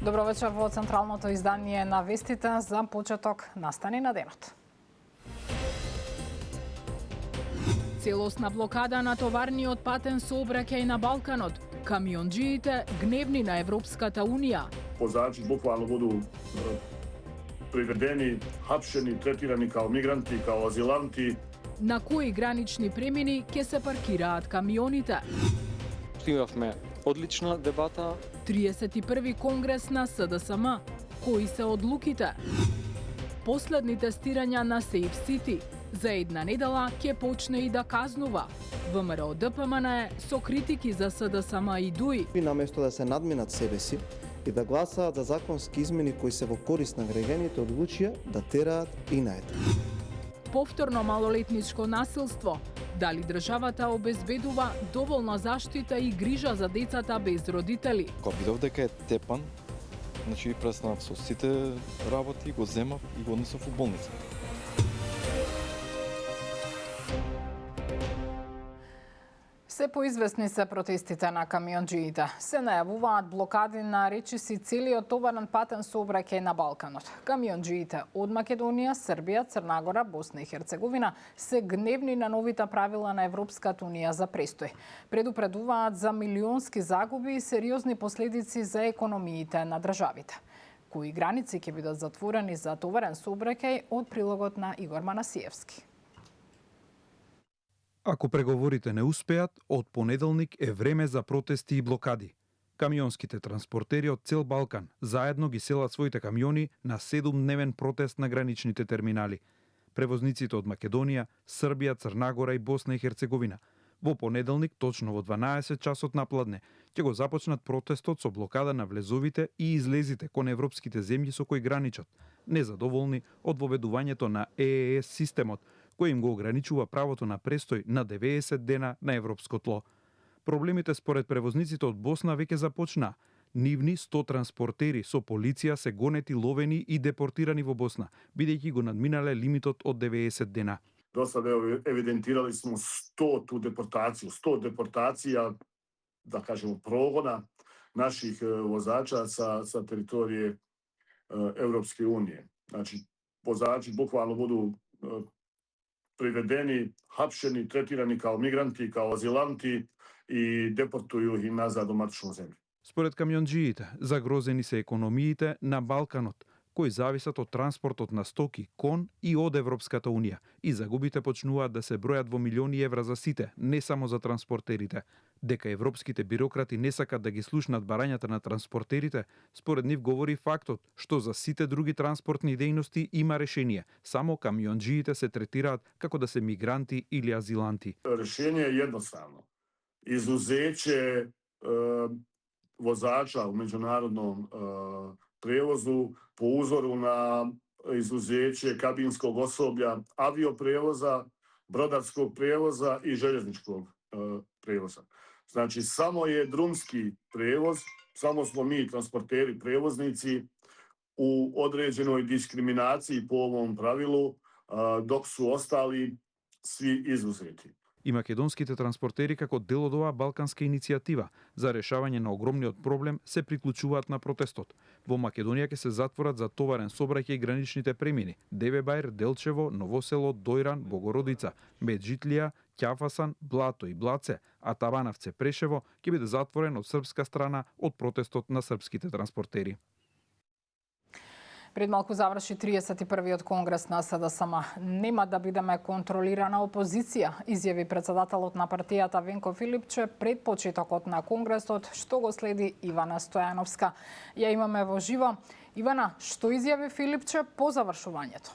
Добро вечер во централното издание на вестите за почеток настани на денот. Целосна блокада на товарниот патен сообраќај на Балканот. Камионџиите гневни на Европската унија. Возачи буквално буду приведени, хапшени, третирани као мигранти, као азиланти. На кои гранични премини ќе се паркираат камионите? Имавме одлична дебата. 31 конгрес на СДСМ. Кои се одлуките? Последни тестирања на Safe City. За една недела ќе почне и да казнува. ВМРО ДПМН со критики за СДСМ и ДУИ. Наместо да се надминат себе си и да гласаат за законски измени кои се во корист на граѓаните, одлучија да тераат и наета. Повторно малолетничко насилство. Дали државата обезбедува доволна заштита и грижа за децата без родители? Кога видов дека е тепан, значи престанав со сите работи, го земав и го однесов во болница. Се поизвестни се протестите на камионџиите. Се најавуваат блокади на речиси целиот товарен патен сообраќај на Балканот. Камионџиите од Македонија, Србија, Црна Гора, Босна и Херцеговина се гневни на новите правила на Европската унија за престој. Предупредуваат за милионски загуби и сериозни последици за економиите на државите. Кои граници ќе бидат затворени за товарен сообраќај од прилогот на Игор Манасиевски. Ако преговорите не успеат, од понеделник е време за протести и блокади. Камионските транспортери од цел Балкан заедно ги селат своите камиони на 7-дневен протест на граничните терминали. Превозниците од Македонија, Србија, Црна Гора и Босна и Херцеговина во понеделник точно во 12 часот напладне ќе го започнат протестот со блокада на влезовите и излезите кон европските земји со кои граничат, незадоволни од воведувањето на ЕЕС системот, кој им го ограничува правото на престој на 90 дена на европско тло. Проблемите според превозниците од Босна веќе започна. Нивни 100 транспортери со полиција се гонети, ловени и депортирани во Босна, бидејќи го надминале лимитот од 90 дена. До sada evidentirali smo 100 deportacija, da kažemo progona naših vozača sa teritorije Evropske unije. Znači, vozači bukvalno budu privedeni, hapšeni, tretirani kao migranti, kao azilanti и депортују ги назад до матична земја. Според камионџиите, загрозени се економиите на Балканот, кои зависат од транспортот на стоки кон и од Европската унија, и загубите почнуваат да се бројат во милиони евра за сите, не само за транспортерите. Дека европските бирократи не сакат да ги слушнат барањата на транспортерите, според нив говори фактот што за сите други транспортни дејности има решение, само камионџиите се третираат како да се мигранти или азиланти. Решение е едноставно. Изузеće vozača u međunarodnom prevozu po uzoru na izuzeće kabinskog osoblja, avioprevoza, brodarskog prevoza i željezničkog prevoza. Znači, samo je drumski prevoz, samo smo mi transporteri, prevoznici u određenoj diskriminaciji po ovom pravilu, dok su ostali svi izuzeti. И македонските транспортери како дел од оваа балканска иницијатива за решавање на огромниот проблем се приклучуваат на протестот. Во Македонија ќе се затворат за товарен сообраќај граничните премини: Девебајр, Делчево, Ново село, Дојран, Богородица, Меджитлија, Ќафасан, Блато и Блаце, а Табановце, Прешево ќе биде затворен од српска страна од протестот на српските транспортери. Пред малку заврши 31-иот конгрес на СДСМ. Нема да бидеме контролирана опозиција, изјави председателот на партијата Венко Филипче пред почетокот на конгресот, што го следи Ивана Стојановска. Ја имаме во живо. Ивана, што изјави Филипче по завршувањето?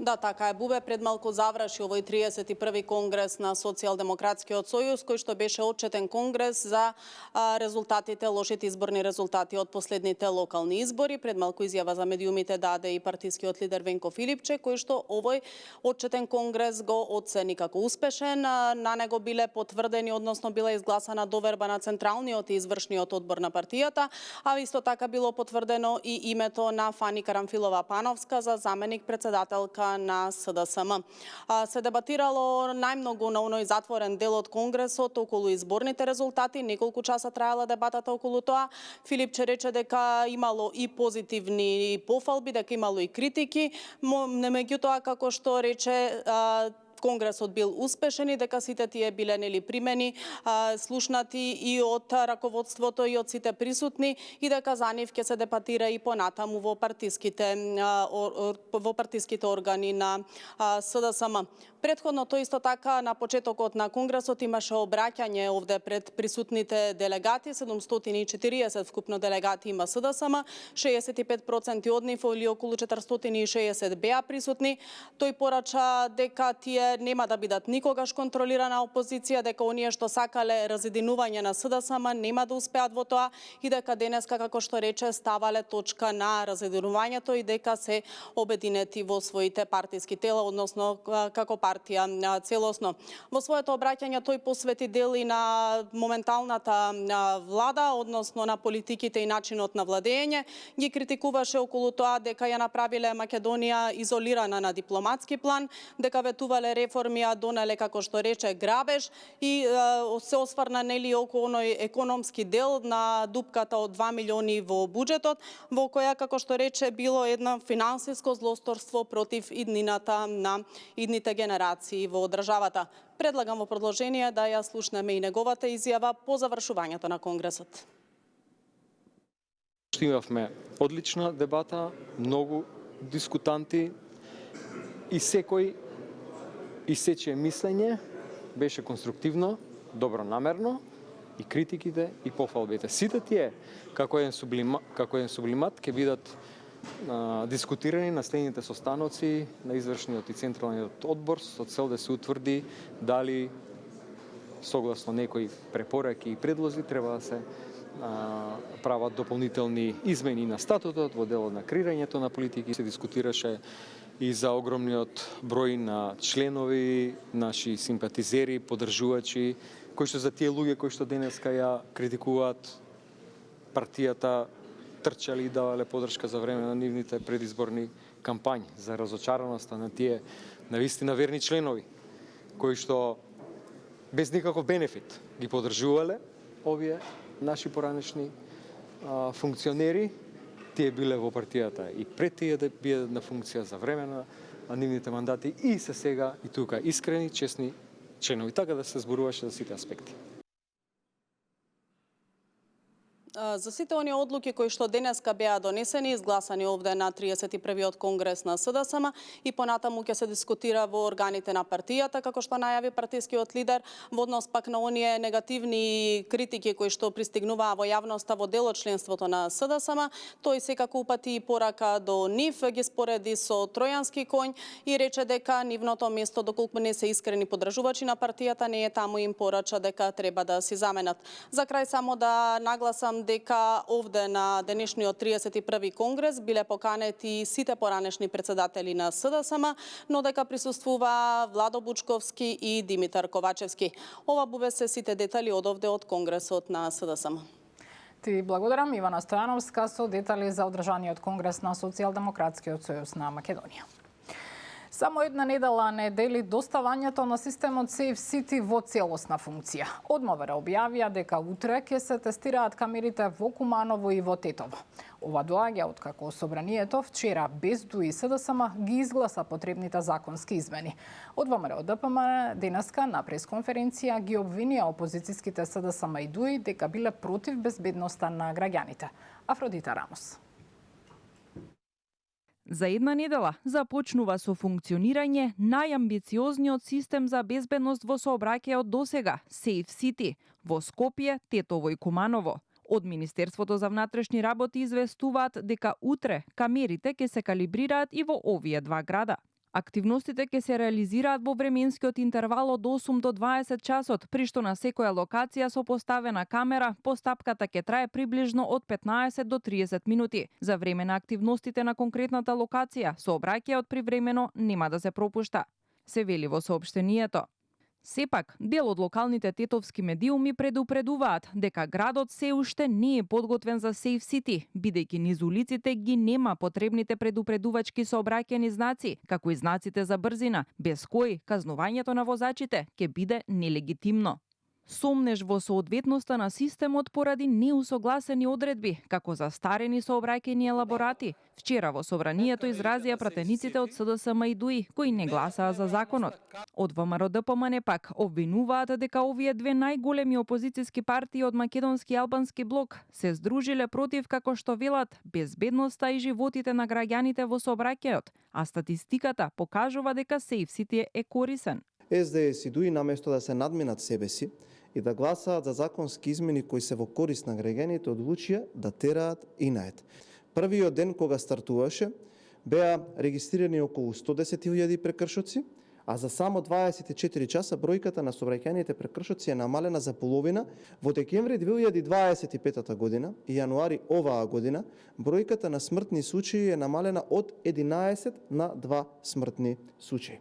Да, така е, Бубе, пред малку заврши овој 31-ви конгрес на Социјалдемократскиот сојуз, кој што беше отчетен конгрес за резултатите, лошите изборни резултати од последните локални избори. Пред малку изјава за медиумите даде и партискиот лидер Венко Филипче, кој што овој отчетен конгрес го оцени како успешен. На него биле потврдени, односно била изгласана доверба на Централниот и извршниот одбор на партијата, а исто така било потврдено и името на Фани Карамфилова Пановска за заменик председателка точка на СДСМ. Се дебатирало најмногу на оној затворен дел од Конгресот околу изборните резултати. Неколку часа траела дебатата околу тоа. Филипче рече дека имало и позитивни пофалби, дека имало и критики, меѓутоа како што рече Конгресот бил успешен и дека сите тие биле нели примени, слушнати и од раководството и од сите присутни и дека за нив ќе се дебатира и понатаму во партиските органи на СДСМ. Претходното исто така на почетокот на Конгресот имаше обраќање овде пред присутните делегати, 740 вкупно делегати има СДСМ, 65% од нив или околу 460 беа присутни. Тој порача дека тие нема да бидат никогаш контролирана опозиција, дека оние што сакале разединување на СДСМ нема да успеат во тоа и дека денеска, како што рече, ставале точка на разединувањето и дека се обединети во своите партиски тела, односно како партија целосно. Во своето обраќање тој посвети дел и на моменталната влада, односно на политиките и начинот на владење. Ги критикуваше околу тоа дека ја направиле Македонија изолирана на дипломатски план, дека ветувале реформи, а донеле, како што рече, грабеж и се осврна нели околу оној економски дел на дупката од 2 милиони во буџетот, во која, како што рече, било едно финансиско злосторство против иднината на идните генерации во државата. Предлагам во продолжение да ја слушнеме и неговата изјава по завршувањето на Конгресот. Имавме одлична дебата, многу дискутанти и секој исече мислење, беше конструктивно, добронамерно и критиките и пофалбите. Сите тие, како еден сублимат, ќе бидат дискутирани на следните состаноци на извршниот и централниот одбор со цел да се утврди дали согласно некои препораки и предлози треба да се прават дополнителни измени на статутот во делот на креирањето на политики. Се дискутираше и за огромниот број на членови, наши симпатизери, поддржувачи, кои што за тие луѓе кои што денеска ја критикуваат партијата, трчали и давале поддршка за време на нивните предизборни кампањи, за разочараноста на тие навистина верни членови, кои што без никаков бенефит ги поддржувале овие наши поранешни функционери. Тие биле во партијата и пред тие да бидат на функција за време на нивните мандати и се сега и тука искрени, честни членови, така да се зборуваше за сите аспекти. За сите оние одлуки кои што денеска беа донесени, изгласани овде на 31-иот конгрес на СДСМ и понатаму ќе се дискутира во органите на партијата, како што најави партискиот лидер, во однос пак на оние негативни критики кои што пристигнуваа во јавноста во дел од членството на СДСМ, тој секако упати и порака до нив, ги спореди со Тројански коњ и рече дека нивното место, доколку не се искрени поддржувачи на партијата, не е таму, им порача дека треба да си заменат. За крај само да нагласам дека овде на денешниот 31 конгрес биле поканети сите поранешни председатели на СДСМ, но дека присуствува Владо Бучковски и Димитар Ковачевски. Ова бубе се сите детали од овде од конгресот на СДСМ. Ти благодарам, Ивана Стојановска, со детали за одржаниот конгрес на Социјалдемократскиот сојуз на Македонија. Само една недела не дели доставањето на системот SafeCity во целосна функција. Од МВР објавија дека утре ќе се тестираат камерите во Куманово и во Тетово. Ова доаѓа откако Собранието вчера без ДУИ СДСМ ги изгласа потребните законски измени. Од ВМРО ДПМ денеска на пресконференција ги обвинија опозицијските СДСМ и ДУИ дека биле против безбедноста на граѓаните. Афродита Рамос. За една недела започнува со функционирање најамбициозниот систем за безбедност во сообраќајот досега – SafeCity во Скопје, Тетово и Куманово. Од Министерството за внатрешни работи известуваат дека утре камерите ќе се калибрираат и во овие два града. Активностите ќе се реализираат во временскиот интервал од 8 до 20 часот, при што на секоја локација со поставена камера, постапката ќе трае приближно од 15 до 30 минути. За време на активностите на конкретната локација, сообраќајот привремено нема да се пропушта, се вели во соопштението. Сепак, дел од локалните тетовски медиуми предупредуваат дека градот се уште не е подготвен за Safe City, бидејќи низ улиците ги нема потребните предупредувачки сообраќајни знаци, како и знаците за брзина, без кои казнувањето на возачите ќе биде нелегитимно. Сомнеш во соодветноста на системот поради неусогласени одредби, како застарени сообраќајни елаборати. Вчера во собранието изразија пратениците од СДСМ и ДУИ, кои не гласаа за законот. Од ВМРО ДПМН пак обвинуваат дека овие две најголеми опозициски партии од македонски и албански блок се здружиле против, како што велат, безбедноста и животите на граѓаните во сообраќајот, а статистиката покажува дека Safe City е корисен. СДС и ДУИ наместо да се надминат себе си и да гласаат за законски измени кои се во корист на граѓаните, одлучија да тераат инает. Првиот ден кога стартуваше, беа регистрирани околу 110.000 прекршоци, а за само 24 часа бројката на сообраќајните прекршоци е намалена за половина. Во декември 2025 година и јануари оваа година, бројката на смртни случаи е намалена од 11 на 2 смртни случаи.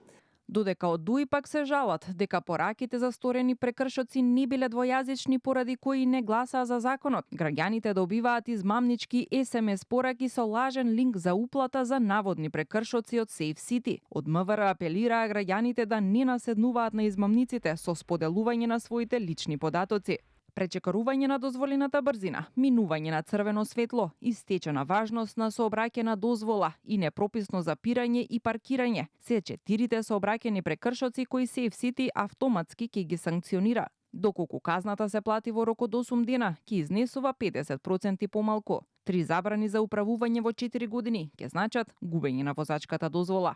Додека од ДУИ пак се жалат дека пораките за сторени прекршоци не биле двојазични поради кои не гласаа за законот. Граѓаните добиваат измамнички SMS пораки со лажен линк за уплата за наводни прекршоци од Safe City. Од МВР апелираа граѓаните да не наседнуваат на измамниците со споделување на своите лични податоци. Пречекарување на дозволената брзина, минување на црвено светло, истечена важност на сообраќајна дозвола и непрописно запирање и паркирање се 4 сообраќајни прекршоци кои Safe City автоматски ќе ги санкционира. Доколку казната се плати во рок од 8 дена, ќе изнесува 50% помалку. 3 забрани за управување во 4 години ќе значат губење на возачката дозвола.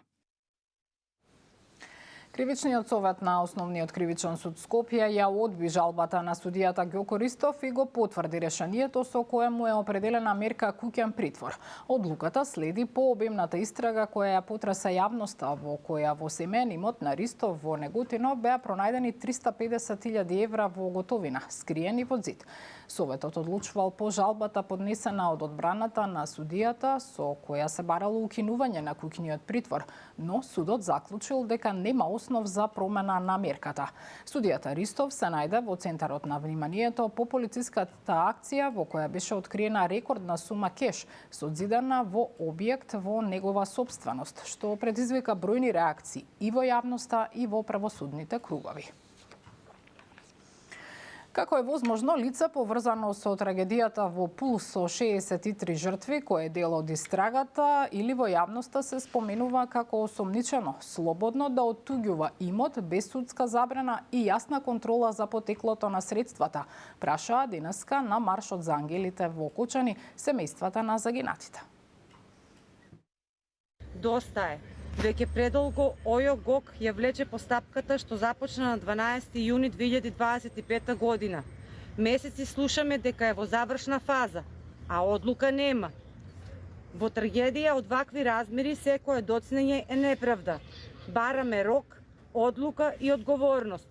Кривичниот совет на Основниот кривичен суд Скопје ја одби жалбата на судијата Ѓоко Ристов и го потврди решението со кое му е определена мерка куќен притвор. Одлуката следи пообемната истрага која ја потреса јавноста, во која во семеен имот на Ристов во Неготино беа пронајдени 350.000 евра во готовина, скриени во зид. Советот одлучувал по жалбата поднесена од одбраната на судијата со која се барало укинување на куќниот притвор, но судот заклучил дека нема основ за промена на мерката. Судијата Ристов се најде во центарот на вниманието по полициската акција во која беше откриена рекордна сума кеш созидана во објект во негова сопственост, што предизвика бројни реакции и во јавноста и во правосудните кругови. Како е возможно лице поврзано со трагедијата во Пул со 63 жртви, кој е дел од истрагата или во јавноста се споменува како осомничено, слободно да оттуѓува имот без судска забрана и јасна контрола за потеклото на средствата, прашаа денеска на маршот за ангелите во Кочани семејствата на загинатите. Доста е. Веќе предолго ОЈО-ГОК ја влече постапката што започна на 12 јуни 2025 година. Месеци слушаме дека е во завршна фаза, а одлука нема. Во трагедија од вакви размери секое доцнење е неправда. Бараме рок, одлука и одговорност.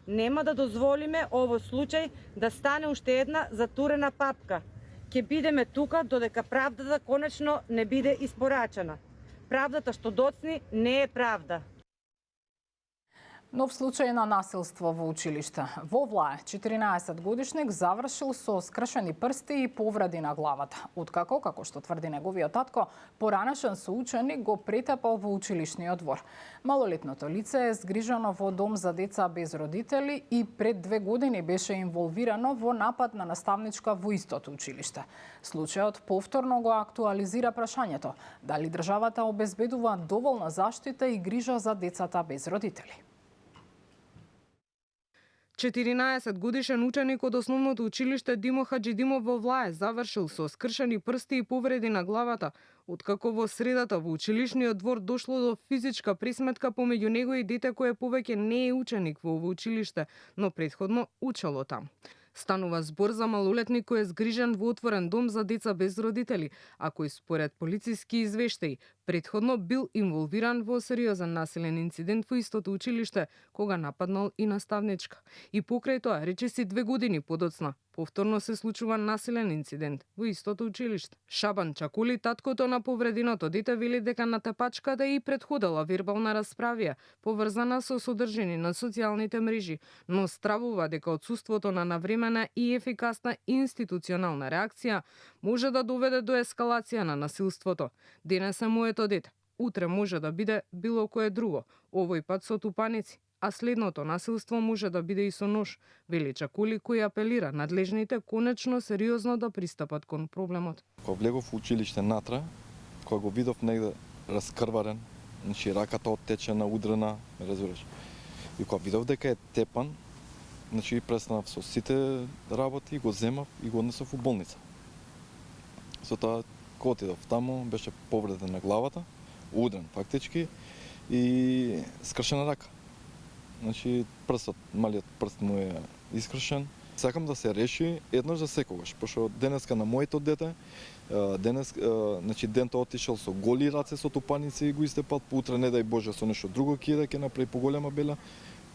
Нема да дозволиме овој случај да стане уште една затурена папка. Ќе бидеме тука додека правдата конечно не биде испорачена. Правдата што доцни не е правда. Нов случај на насилство во училиште. Во Влае, 14-годишник завршил со скршени прсти и повреди на главата. Откако, како што тврди неговиот татко, поранешен соученик го претепал во училишниот двор. Малолетното лице е згрижано во дом за деца без родители и пред 2 години беше инволвирано во напад на наставничка во истото училиште. Случајот повторно го актуализира прашањето дали државата обезбедува доволна заштита и грижа за децата без родители. 14 годишен ученик од основното училиште Димо Хаджидимов во Влае завршил со скршени прсти и повреди на главата, откако во средата во училишниот двор дошло до физичка пресметка помеѓу него и дете кое повеќе не е ученик во ово училиште, но претходно учело там. Станува збор за малолетник кој е згрижен во отворен дом за деца без родители, а кој според полициски извештаи претходно бил инволвиран во сериозен насилен инцидент во истото училиште, кога нападнал и наставничка. И покрај тоа, речиси 2 години подоцна, Повторно се случува насилен инцидент во истото училиште. Шабан Чакули, таткото на повреденото дете, вели дека на тепачката и предходела вербална расправија, поврзана со содржини на социјалните мрежи, но стравува дека отсуството на навремена и ефикасна институционална реакција може да доведе до ескалација на насилството. Денес е моето дете, утре може да биде било кое друго, овој пат со тупаници. А следното насилство може да биде и со нож, вели Чакули, кој апелира надлежните конечно сериозно да пристапат кон проблемот. Кога влегов в училиште натре, кога го видов негде раскрварен, значи раката оттечена, удрена, ме разбираш. И кога видов дека е тепан, значи престанав со сите работи, го земав и го однесов у болница. Со тоа, кога отидов таму, беше повреден на главата, удрен фактички и скршена рака. Значи прстот, малиот прст му е искршен. Сакам да се реши еднаш за секогаш, пошто денеска на моето дете, значи дento отишел со голи раце, со тупаници и го истепал, поутре не дај Боже со нешто друго ќе направи поголема бела,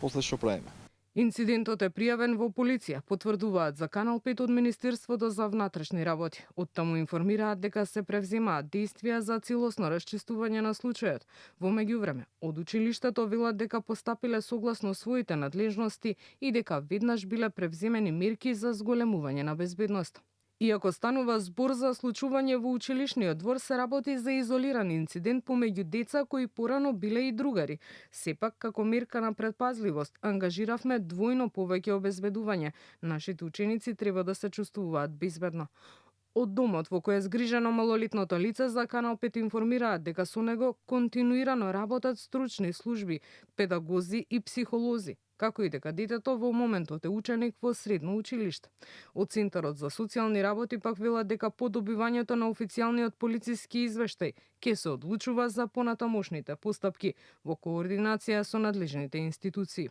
после што правиме. Инцидентот е пријавен во полиција, потврдуваат за Канал 5 од Министерството за внатрешни работи. Оттаму информираат дека се превземаат действија за целосно расчистување на случајот. Во меѓувреме, од училиштето велат дека постапиле согласно своите надлежности и дека веднаш биле превземени мерки за зголемување на безбедноста. Иако станува збор за случување во училишниот двор, се работи за изолиран инцидент помеѓу деца кои порано биле и другари. Сепак, како мерка на предпазливост, ангажиравме двојно повеќе обезбедување. Нашите ученици треба да се чувствуваат безбедно. Од домот во кој е згрижено малолетното лице, за Канал 5 информираат дека со него континуирано работат стручни служби, педагози и психолози, како и дека детето во моментот е ученик во средно училиште. Од Центарот за социјални работи пак велат дека по добивањето на официјалниот полициски извештај ќе се одлучува за понатамошните постапки во координација со надлежните институции.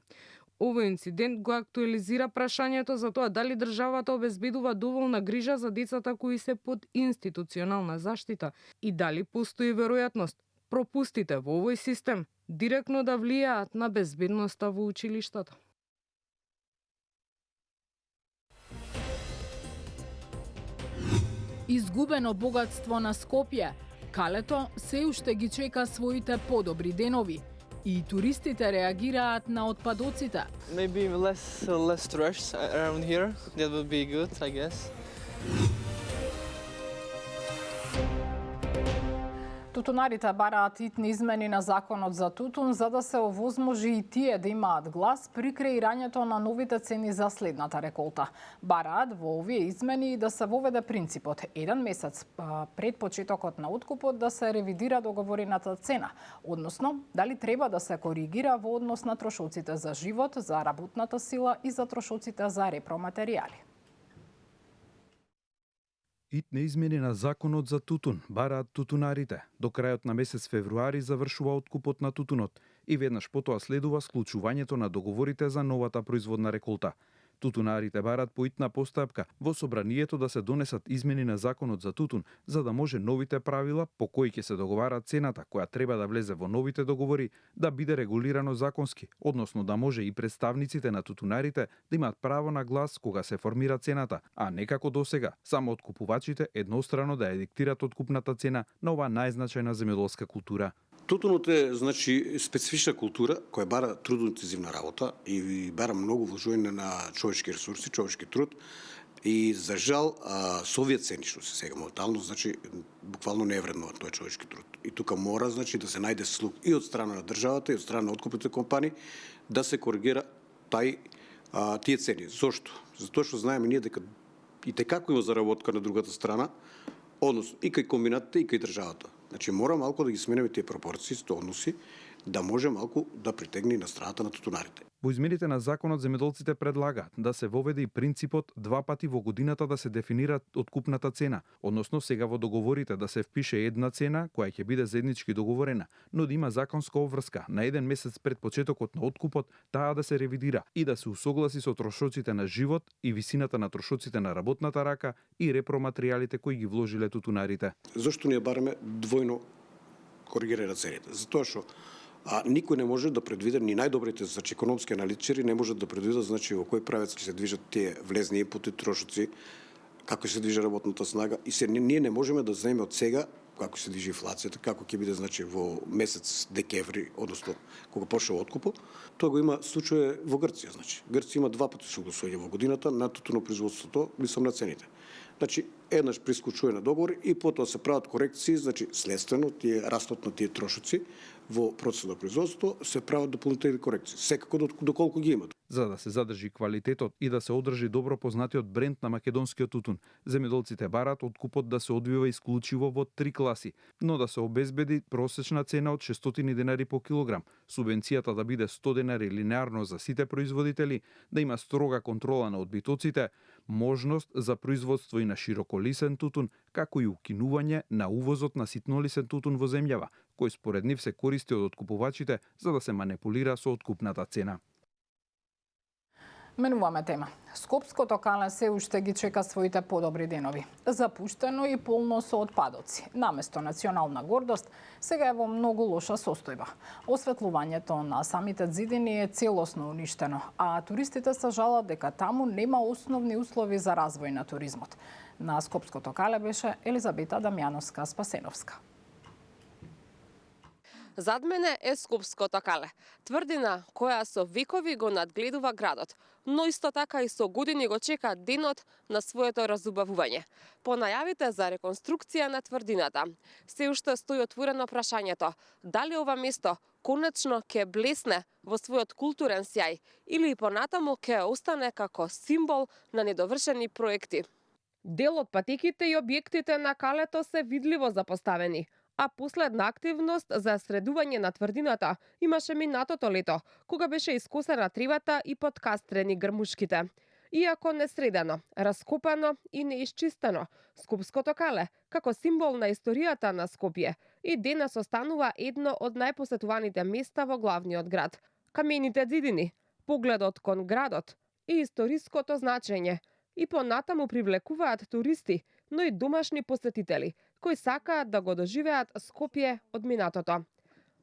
Овој инцидент го актуализира прашањето за тоа дали државата обезбедува доволна грижа за децата кои се под институционална заштита и дали постои веројатност пропустите во овој систем директно да влијаат на безбедноста во училиштата. Изгубено богатство на Скопје. Калето се уште ги чека своите подобри денови. И туристите реагираат на отпадоците. Maybe less trash around here. That would be good, I guess. Тутунарите бараат итни измени на законот за тутун за да се овозможи и тие да имаат глас при креирањето на новите цени за следната реколта. Бараат во овие измени и да се воведе принципот еден месец пред почетокот на откупот да се ревидира договорената цена, односно дали треба да се коригира во однос на трошоците за живот, за работната сила и за трошоците за репроматеријали. Итне измени на законот за тутун бараат тутунарите. До крајот на месец февруари завршува откупот на тутунот и веднаш потоа следува склучувањето на договорите за новата производна реколта. Тутунарите бараат по итна постапка во собранието да се донесат измени на законот за тутун, за да може новите правила по кои ќе се договара цената која треба да влезе во новите договори да биде регулирано законски, односно да може и представниците на тутунарите да имаат право на глас кога се формира цената, а не како досега, само откупувачите еднострано да ја диктират откупната цена на оваа најзначајна земјоделска култура. Тутунот е, значи, специфична култура која бара трудно-интензивна работа и бара многу вложување на човечки ресурси, човечки труд и за жал со овие цени што се сега моментално, значи буквално не е вреднуван тој човечки труд. И тука мора, значи, да се најде слух и од страна на државата и од страна на откупните компании да се коригира тие цени. Зошто? Затоа што знаеме ние дека и текако има заработка на другата страна, односно и кај комбинатите и кај државата. Значи мора малку да ги сменеме тие пропорции, односи, да може малку да притегне на страната на тутунарите. Во измените на законот земјоделците предлагаат да се воведе и принципот два пати во годината да се дефинира откупната цена, односно сега во договорите да се впише една цена која ќе биде заеднички договорена, но да има законска обврска на еден месец пред почетокот на откупот таа да се ревидира и да се усогласи со трошоците на живот и висината на трошоците на работната рака и репроматеријалите кои ги вложиле тутунарите. Зошто ние бараме двојно коригирање на цените? Затоа што А никој не може да предвиде, ни најдобрите економски аналитичари не можат да предвидат во кој правец ќе се движат тие влезни инпути, трошоци, како се движи работната снага и ние не можеме да знаеме од сега како се движи инфлацијата, како ќе биде во месец декември, односно кога почнува откупот. Тоа го има случај во Грција, Грција има 2 пати согласување во годината на тутунопроизводството, мислам на цените. Еднаш прискочува на договор и потоа се прават корекции, следствено растот на тие трошоци во процесот на производство се прават дополнителни корекции, секако доколку ги имат. За да се задржи квалитетот и да се одржи добро познатиот бренд на македонскиот тутун, земјоделците бараат откупот да се одвива исклучиво во 3 класи, но да се обезбеди просечна цена од 600 денари по килограм, субвенцијата да биде 100 денари линеарно за сите производители, да има строга контрола на одбитоците, можност за производство и на широколисен тутун, како и укинување на увозот на ситнолисен тутун во земјава, кој според нив се користи од откупувачите за да се манипулира со откупната цена. Менуваме тема. Скопското кале се уште ги чека своите подобри денови. Запуштено и полно со отпадоци. Наместо национална гордост, сега е во многу лоша состојба. Осветлувањето на самите зидини е целосно уништено, а туристите се жалат дека таму нема основни услови за развој на туризмот. На Скопското кале беше Елизабета Дамјановска-Спасеновска. Зад мене е Скопското кале, тврдина која со векови го надгледува градот, но исто така и со години го чека денот на своето разубавување. По најавите за реконструкција на тврдината, се уште стои отворено прашањето дали ова место конечно ќе блесне во својот културен сјај или и понатаму ќе остане како символ на недовршени проекти. Дел од патеките и објектите на калето се видливо запоставени, а последна активност за средување на тврдината имаше минатото лето, кога беше искосена тривата и подкастрени грмушките. Иако не средено, раскопано и неисчистено, Скопското кале, како символ на историјата на Скопје, и денес останува едно од најпосетуваните места во главниот град. Камените зидини, погледот кон градот и историското значење и понатаму привлекуваат туристи, но и домашни посетители, кои сакаат да го доживеат Скопје од минатото.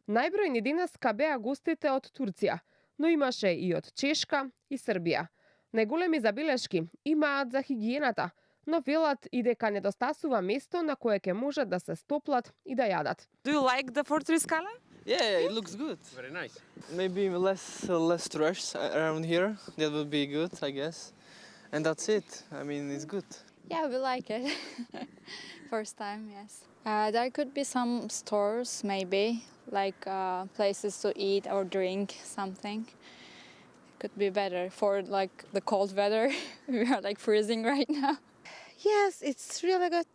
Најбројни денеска беа гостите од Турција, но имаше и од Чешка и Србија. Најголеми забелешки имаат за хигиената, но велат и дека недостасува место на кое ќе може да се стоплат и да јадат. Do you like the Fortress Kale? Yeah, it looks good. Very nice. Maybe less trash around here. That would be good, I guess. And that's it. I mean, it's good. Yeah, we like it. First time, yes. There could be some stores, maybe, like places to eat or drink something. Could be better for like the cold weather. We are like freezing right now. Yes, it's really good.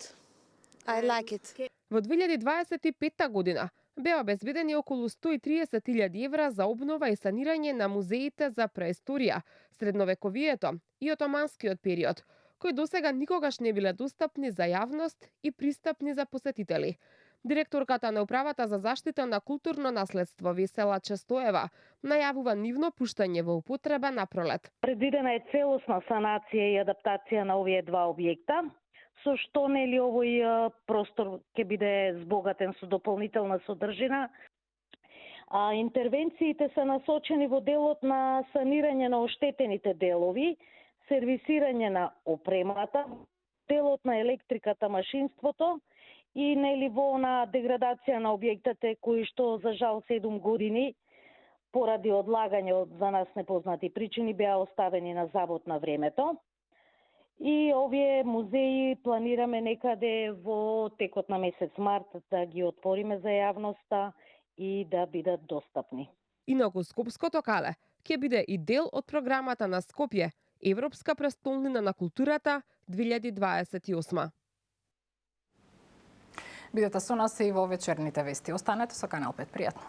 I like it. Во 2025 година беа обезбедени околу 130.000 евра за обнова и санирање на музеите за преисторија, средновековието и отоманскиот период, кои досега никогаш не биле достапни за јавност и пристапни за посетители. Директорката на Управата за заштита на културно наследство Весела Честоева најавува нивно пуштање во употреба на пролет. Предвидена е целосна санација и адаптација на овие два објекта, со што овој простор ќе биде збогатен со дополнителна содржина. Интервенциите се насочени во делот на санирање на оштетените делови, сервисирање на опремата, делот на електриката, машинството и во на деградација на објектите кои што за жал 7 години поради одлагање од за нас непознати причини беа оставени на завод на времето. И овие музеи планираме некаде во текот на месец март да ги отвориме за јавноста и да бидат достапни. Инаку Скопското кале ќе биде и дел од програмата на Скопје, Европска престолнина на културата 2028. Бидете со нас и во вечерните вести. Останете со Канал 5. Пријатно.